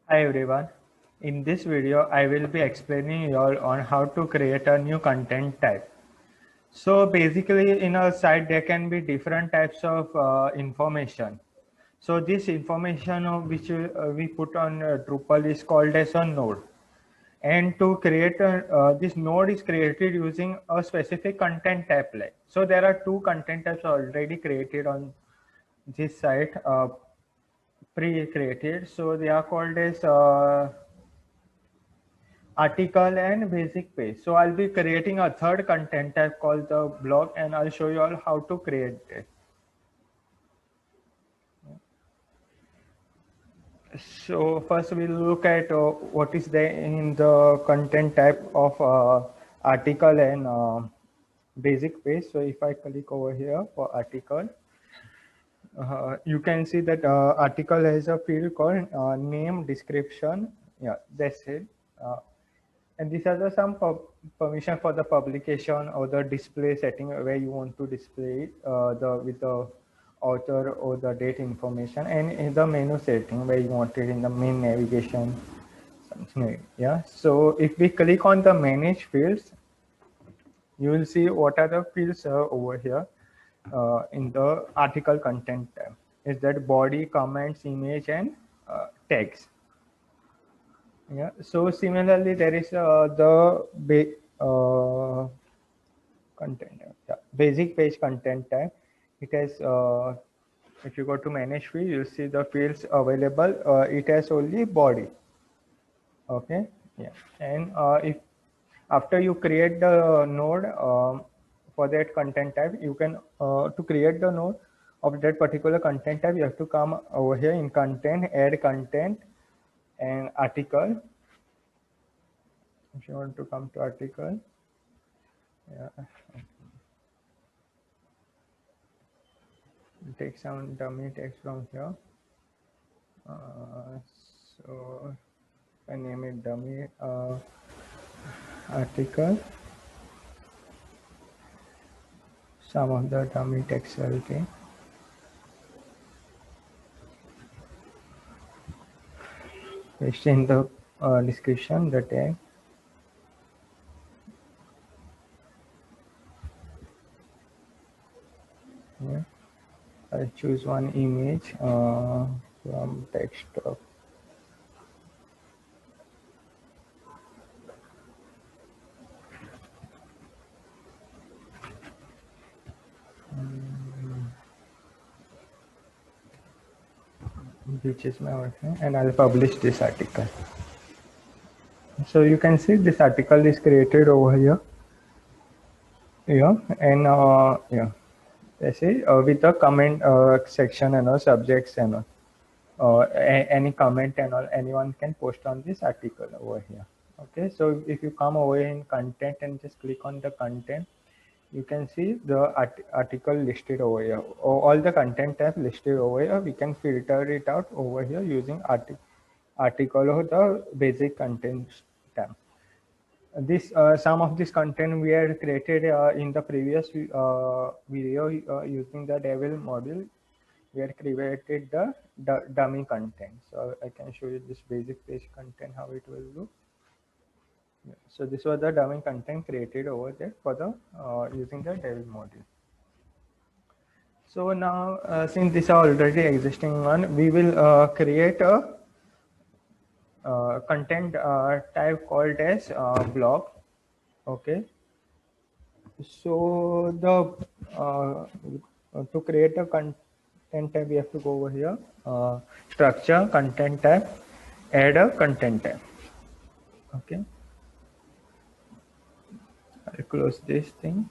Hi everyone. In this video, I will be explaining you all on how to create a new content type. So basically in a site, there can be different types of information. So this information of which we put on Drupal is called as a node. And to create this node is created using a specific content type. So there are two content types already created on this site, pre-created. So they are called as article and basic page. So I'll be creating a third content type called the blog, and I'll show you all how to create it. So first we'll look at what is there in the content type of article and basic page. So if I click over here for article, you can see that article has a field called name, description. Yeah, that's it. Uh, And these are some permission for the publication or the display setting where you want to display with the author or the date information, and in the menu setting where you want it in the main navigation. Something, yeah. So if we click on the manage fields, you will see what are the fields over here in the article content tab. Is that body, comments, image, and text. Yeah. So similarly, there is content. Yeah. Basic page content type. It has. If you go to manage field, you see the fields available. It has only body. Okay. Yeah. And if after you create the node for that content type, you can to create the node of that particular content type, you have to come over here in content, add content, and article. If you want to come to article, yeah, take some dummy text from here. So I name it dummy article. Some of the dummy text will take. Paste in the description the tag. Yeah. I'll choose one image from desktop. Which is my version, and I'll publish this article. So you can see this article is created over here. Yeah, and yeah, that's it. With the comment section and all subjects and all. Any comment and all, anyone can post on this article over here. Okay, so if you come over in content and just click on the content, you can see the article listed over here. All the content tab listed over here. We can filter it out over here using article or the basic content tab. This some of this content we had created in the previous video using the Devil module. We had created the dummy content. So I can show you this basic page content, how it will look. Yeah. So this was the dummy content created over there for the using the Devil module. So now, since this are already existing one, we will create a content type called as blog. Okay. So the to create a content type, we have to go over here, structure, content type, add a content type. Okay. I'll close this thing.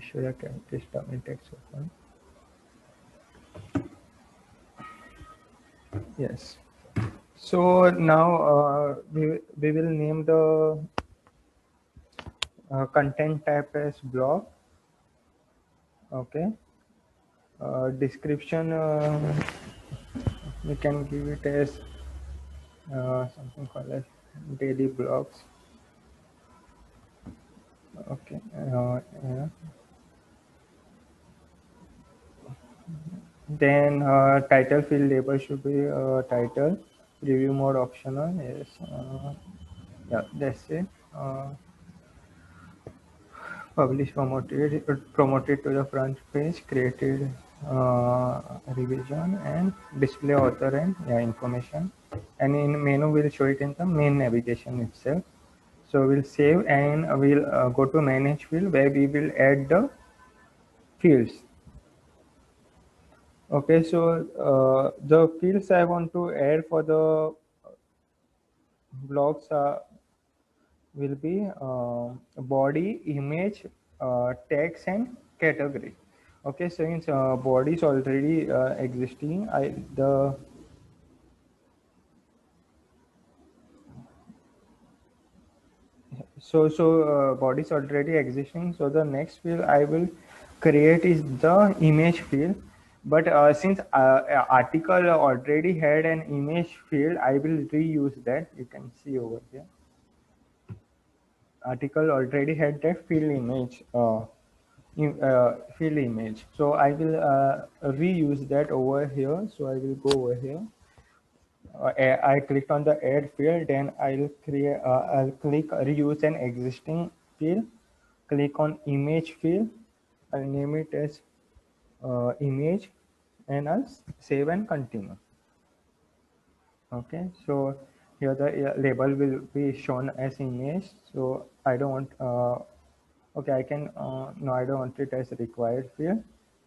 Should I get this dummy text open? Yes. So now we will name the content type as blog. Okay. Description, we can give it as something called as daily blogs. Okay. Yeah. Then title field label should be title. Preview mode optional. Yes. Yeah, that's it. Publish promoted to the front page, created revision and display author and yeah, information. And in menu we'll show it in the main navigation itself. So we'll save and we'll go to manage field where we will add the fields. Okay, so the fields I want to add for the blocks will be body, image, text, and category. Okay, so since body is already existing, body is already existing. So the next field I will create is the image field. But since article already had an image field, I will reuse that. You can see over here. Article already had that field image. Field image, so I will reuse that over here. So I will go over here. I click on the add field, then I'll click reuse an existing field, click on image field, I'll name it as image, and I'll save and continue. Okay, so here the label will be shown as image. So I don't want okay, I can no, I don't want it as a required field.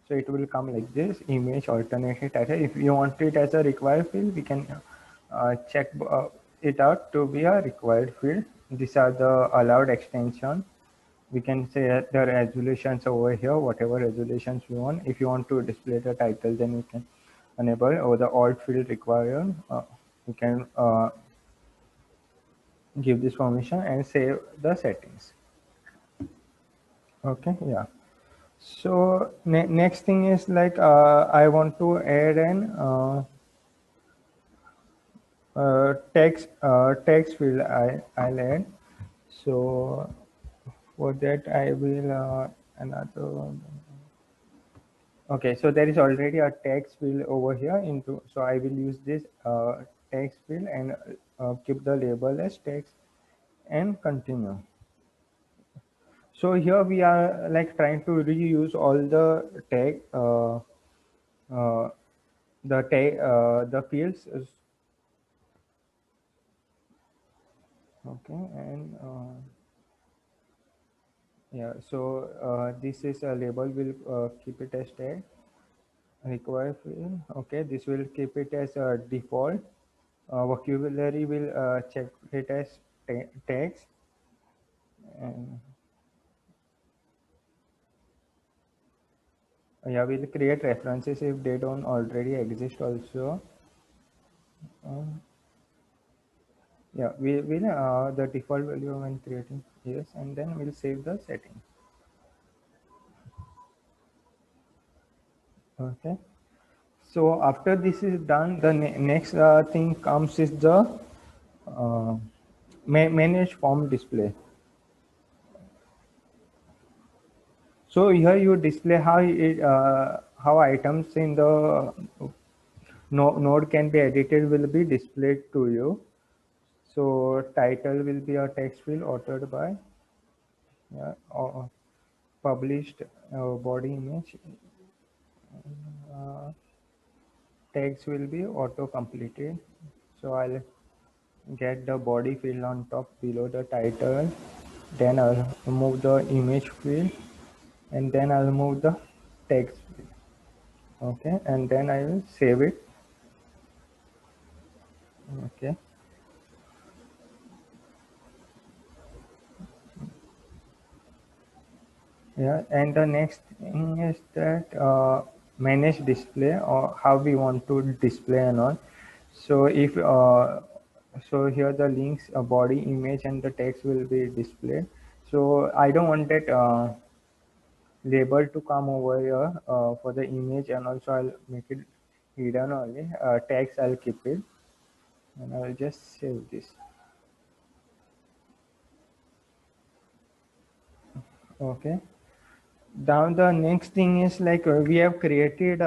So it will come like this: image alternative title. If you want it as a required field, we can check it out to be a required field. These are the allowed extension. We can say that the resolutions over here, whatever resolutions we want. If you want to display the title, then we can enable, or the alt field required. We can give this permission and save the settings. Okay, yeah. So next thing is like I want to add an text field. I'll add. So for that I will another one. Okay, so there is already a text field over here into. So I will use this text field and keep the label as text and continue. So here we are like trying to reuse all the tag. Uh, the fields is okay, and yeah, so this is a label, will keep it as tag require field. Okay, this will keep it as a default. Vocabulary will check it as tags, and yeah, we'll create references if they don't already exist also. um, yeah, we will the default value when creating, yes, and then we'll save the setting. Okay, so after this is done, the next thing comes is the uh, manage form display. So here you display how items in the node can be edited will be displayed to you. So title will be a text field authored by, yeah, or published, body image, uh, text will be auto completed. So I'll get the body field on top below the title, then I'll move the image field, and then I'll move the text field. Okay, and then I will save it. Okay, yeah, and the next thing is that manage display, or how we want to display and all. So if so here the links, body image and the text will be displayed. So I don't want that label to come over here for the image, and also I'll make it hidden only. Text I'll keep it, and I'll just save this. Okay, now the next thing is like we have created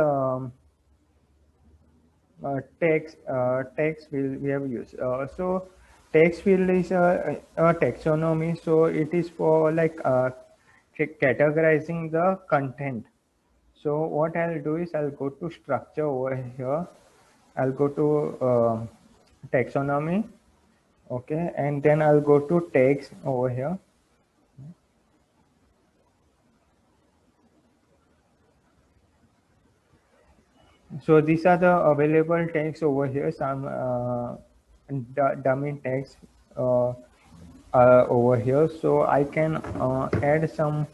text field we have used. So text field is a taxonomy. So it is for like categorizing the content. So what I'll do is I'll go to structure over here. I'll go to taxonomy. Okay, and then I'll go to text over here. So these are the available tags over here. Some dummy tags uh, over here. So I can add some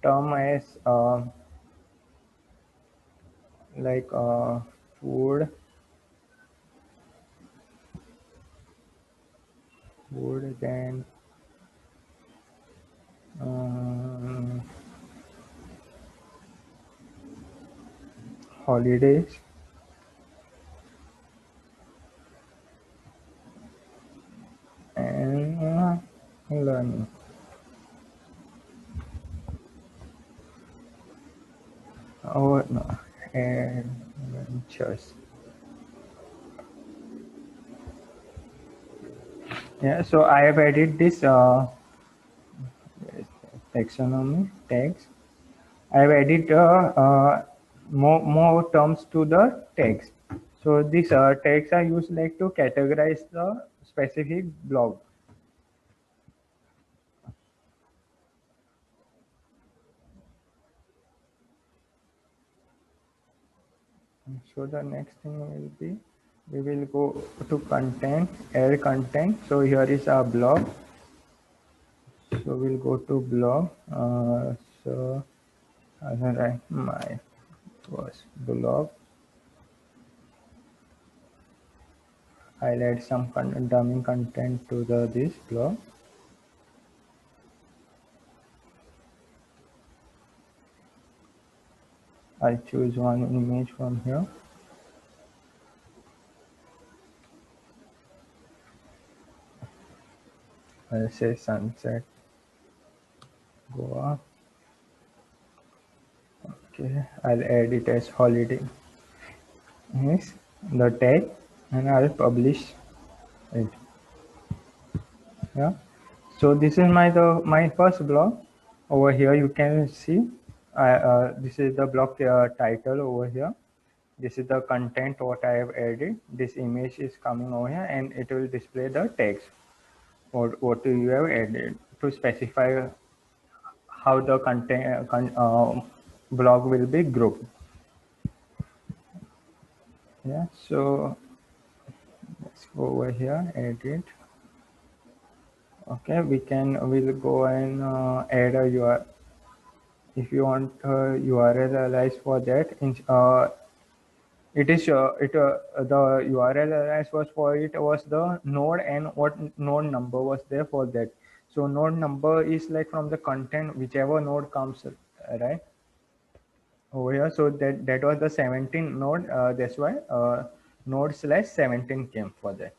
term as like food, food, then um, holidays, and learning. Oh no, adventures. Yeah, so I have added this taxonomy tags. I have added more terms to the tags. So these tags are used like to categorize the specific blog. So the next thing will be we will go to content, add content. So here is our blog. So we'll go to blog. So I will write my first blog. I'll add some dummy content to the this blog. I choose one image from here. I'll say sunset Goa. Okay, I'll add it as holiday. Yes, the tag, and I'll publish it. Yeah. So this is my first blog. Over here you can see this is the blog title over here. This is the content what I have added. This image is coming over here and it will display the text what you have added to specify how the content blog will be grouped. Yeah, so let's go over here, edit. Okay, we'll go and add a URL. If you want URL alias for that, it is the URL alias was for it was the node and what node number was there for that. So node number is like from the content whichever node comes right over here. So that was the 17 node. That's why node slash 17 came for that.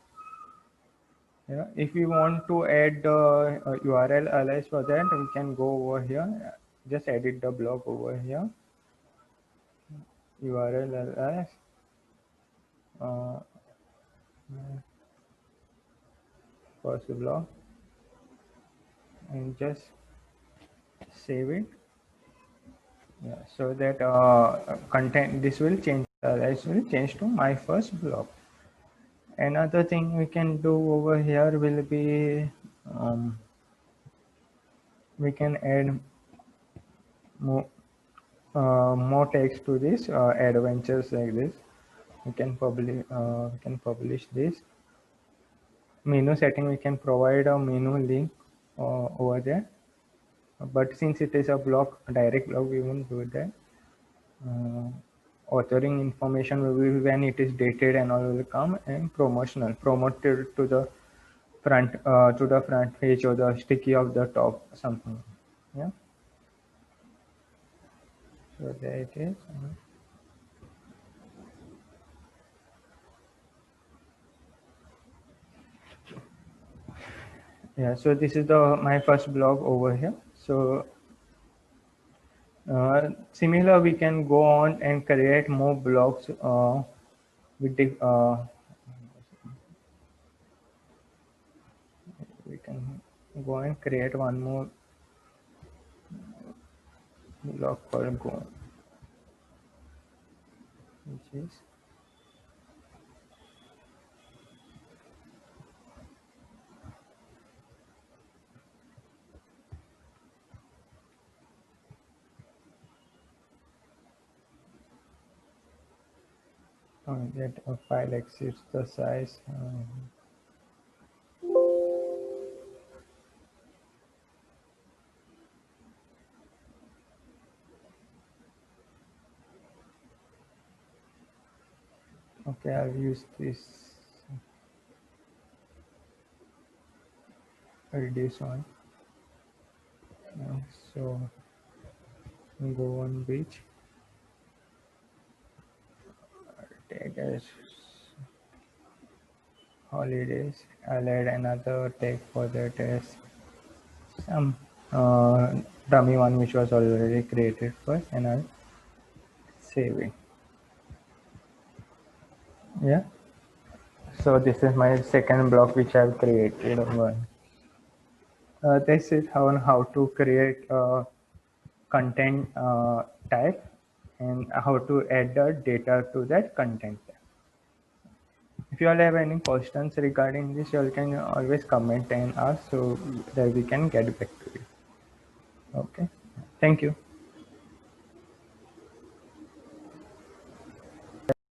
Yeah, if you want to add the URL alias for that, we can go over here. Just edit the blog over here. URL alias. Uh, First blog and just save it. Yeah, so that content this will change. This will change to my first blog. Another thing we can do over here will be we can add more more text to this adventures like this. We can publish this menu setting. We can provide a menu link over there, but since it is a blog, a direct blog, we won't do that. uh, Authoring information will be when it is dated and all will come, and promoted to the front page or the sticky of the top something. Yeah, so there it is. Yeah, so this is the my first blog over here. So Similar, we can go on and create more blocks with the we can go and create one more block for go, which is that a file exceeds the size. Okay, I'll use this reduce one. So go on beach. Take as holidays. I'll add another tag for that as some dummy one which was already created first, and I'll save it. Yeah. So this is my second block which I've created. This is how to create a content type and how to add the data to that content. If you all have any questions regarding this, you all can always comment and ask so that we can get back to you. Okay. Thank you.